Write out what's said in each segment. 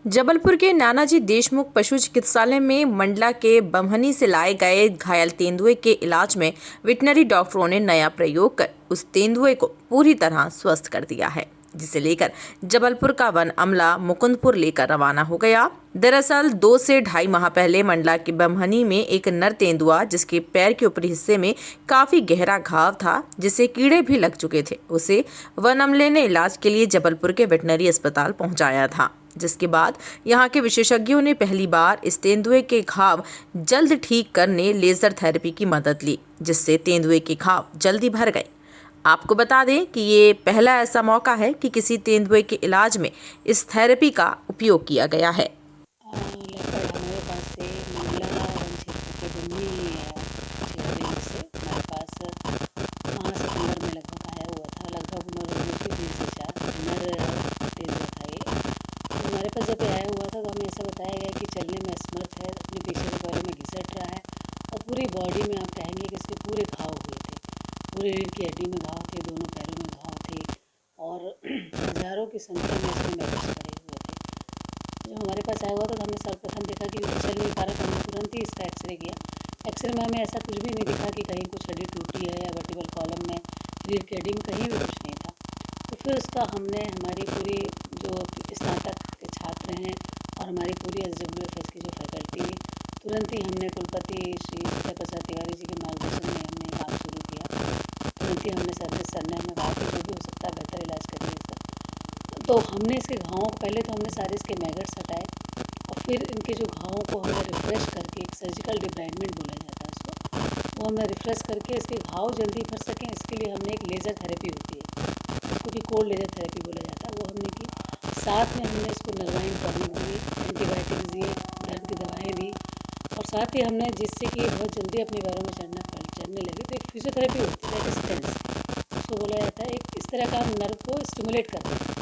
जबलपुर के नानाजी देशमुख पशु चिकित्सालय में मंडला के बमहनी से लाए गए घायल तेंदुए के इलाज में वेटनरी डॉक्टरों ने नया प्रयोग कर उस तेंदुए को पूरी तरह स्वस्थ कर दिया है, जिसे लेकर जबलपुर का वन अमला मुकुंदपुर लेकर रवाना हो गया। दरअसल 2 से ढाई माह पहले मंडला के बमहनी में एक नर तेंदुआ, जिसके पैर के ऊपरी हिस्से में काफी गहरा घाव था, जिसे कीड़े भी लग चुके थे, उसे वन अमले ने इलाज के लिए जबलपुर के वेटनरी अस्पताल पहुंचाया था, जिसके बाद यहां के विशेषज्ञों ने पहली बार इस तेंदुए के घाव जल्द ठीक करने लेजर थेरेपी की मदद ली, जिससे तेंदुए के घाव जल्दी भर गए। आपको बता दें कि ये पहला ऐसा मौका है कि किसी तेंदुए के इलाज में इस थेरेपी का उपयोग किया गया है। लगभग हमारे पास से मंडला वन क्षेत्र के बमनी से हमारे पास माह सितंबर में लगभग आया हुआ था। लगभग उम्र 3 से 4 नर तेंदुआ था ये। तो हमारे पास जब आया हुआ था तो हमें ऐसा बताया गया कि चलने में असमर्थ है, अपने पीछे के पैरों में घिसट रहा है और पूरी बॉडी में आप कहेंगे कि इसके पूरे घाव हुए थे, पूरी रीढ़ की हड्डी में घाव थे, दोनों पैरों में घाव थे और हज़ारों की संख्या में इसमें मैसेज पड़े हुए थे। जब हमारे पास आया हुआ था तो हमने सर्वप्रथम देखा कि चल नहीं पा रहा, तो हमने तुरंत ही इसका एक्सरे किया। एक्सरे में हमें ऐसा कुछ भी नहीं दिखा कि कहीं कुछ हड्डी टूटी है या वर्टिबल कॉलम में रीढ़ की हड्डी में कहीं भी कुछ नहीं था। तो फिर उसका हमने हमारी पूरी जो स्नातक के छात्र हैं और हमारी पूरी SWFS की जो फैकल्टी, तुरंत ही हमने कुलपति श्री सत्य प्रसाद तिवारी जी के मार्गदर्शन में हमने काम शुरू किया। तुरंत ही हमने सर ने हमें कहा कि जो भी हो सकता है बेहतर इलाज करिए इसका। तो हमने इसके घावों को पहले तो हमने सारे इसके मैगट्स हटाए और फिर इनके जो घावों को हमने रिफ्रेश करके, एक सर्जिकल डिब्राइडमेंट बोला जाता है उसको, वो हमने रिफ्रेश करके इसके घाव जल्दी भर सकें, इसके लिए हमने एक लेज़र थेरेपी होती है, उसको भी कोल्ड लेज़र थेरेपी बोला जाता है, वो हमने की। साथ में हमने इसको नर्वाइन टॉनिक दी, एंटीबायोटिक्स दिए, ब्लड की दवाएँ दी और साथ ही हमने, जिससे कि बहुत जल्दी अपने पैरों में चढ़ने लगे, तो एक फिजियोथेरेपी होती है, रेजिस्टेंस उसको बोला जाता है। एक इस तरह का नर्व को स्टिमुलेट करता है।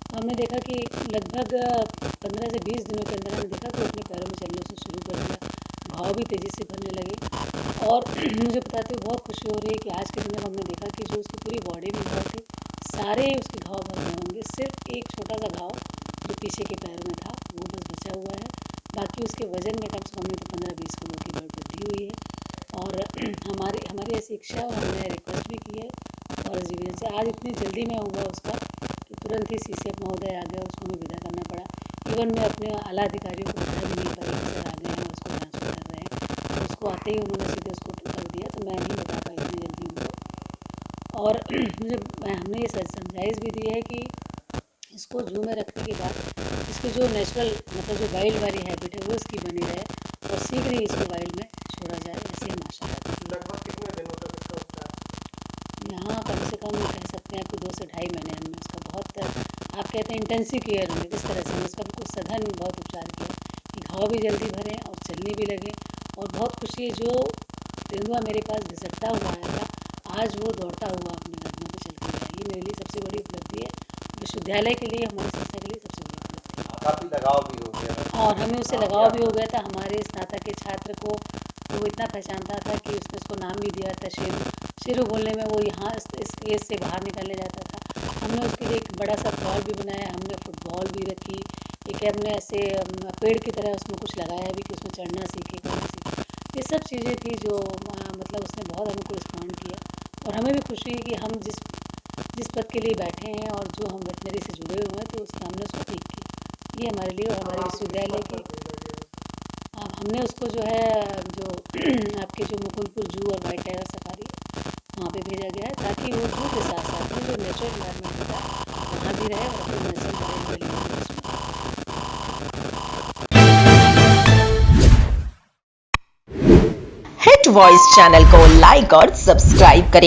तो हमने देखा कि लगभग 15 से 20 दिनों के अंदर हमने देखा कि अपने पैरों में चलना उसने शुरू कर दिया, घाव भी तेज़ी से भरने लगे और मुझे बताते हुए बहुत खुशी हो रही है कि आज के दिन में हमने देखा कि जो उसकी पूरी बॉडी में घाव थे, सारे उसके घाव भर गए होंगे। सिर्फ एक छोटा सा घाव जो पीछे के पैर में था वो बस बचा हुआ है। बाकी उसके वज़न में कम से कम तो 15-20 किलो की वृद्धि हुई है और हमारी ऐसी इच्छा और हमने रिक्वेस्ट भी की है और जीवन से आज इतनी जल्दी में हुआ उसका कि तुरंत ही CCF महोदय आ गया, उसको हमें विदा करना पड़ा। इवन मैं अपने आला अधिकारियों को बता भी नहीं पाई कि सर आ गए हैं, उसको ट्रांसफर कर रहे हैं। तो उसको आते ही उन्होंने सीधे उसको कर दिया, तो मैं नहीं बता पाई इतनी जल्दी उनको। और हमने ये समझाइश भी दी है कि इसको जू में रखने के बाद इसकी जो नेचुरल मतलब जो वाइल्ड वाली हैबिट है वो इसकी बनी रहे और शीघ्र ही इसको वाइल्ड में छोड़ा जाए, ऐसी हम आशा करते हैं। लगभग कितने दिनों तक इसका उपचार? यहाँ कम से कम कह सकते हैं कि 2 से ढाई महीने हमने उसका बहुत, आप कहते हैं इंटेंसिव केयर में, इस तरह से हमने उसका बिल्कुल सघन बहुत उपचार किया कि घाव भी जल्दी भरें और चलने भी लगे। और बहुत खुशी है, जो तेंदुआ मेरे पास घिसटता हुआ आया था, आज वो दौड़ता हुआ अपने कदमों पर चल के गया। ये मेरे लिए सबसे बड़ी उपलब्धि है, विश्वविद्यालय के लिए, हमारी संस्था के लिए सबसे बड़ी उपलब्धि है। काफ़ी लगाव भी हो गया और हमें उससे लगाव भी हो गया था। हमारे स्नातक के छात्र को वो इतना पहचानता था कि उसने उसको नाम भी दिया था शेरू। शेरू बोलने में वो यहाँ इस केस से बाहर निकलने जाता था। हमने उसके लिए एक बड़ा सा बॉल भी बनाया, हमने फुटबॉल भी रखी, एक हमने ऐसे पेड़ की तरह उसमें कुछ लगाया भी कि उसमें चढ़ना सीखे, करना सीखे। ये सब चीज़ें थी जो मतलब उसने बहुत हमको रिस्पॉन्ड किया और हमें भी खुशी है कि हम जिस पद के लिए बैठे हैं और जो हम वेटनरी से जुड़े हुए हैं, तो उसका हमने उसको ठीक किया। ये हमारे लिए और हमारे विश्वविद्यालय की, हमने उसको जो है जो आपके जो मुकुंदपुर जू और वाइट टाइगर सफारी वहाँ पे भेजा गया है, ताकि वो जू के साथ साथ में जो नेचुरल इन्वायरमेंट होता है वहाँ भी रहे और अपने नेचुरल हिट वॉइस चैनल को लाइक और सब्सक्राइब करें।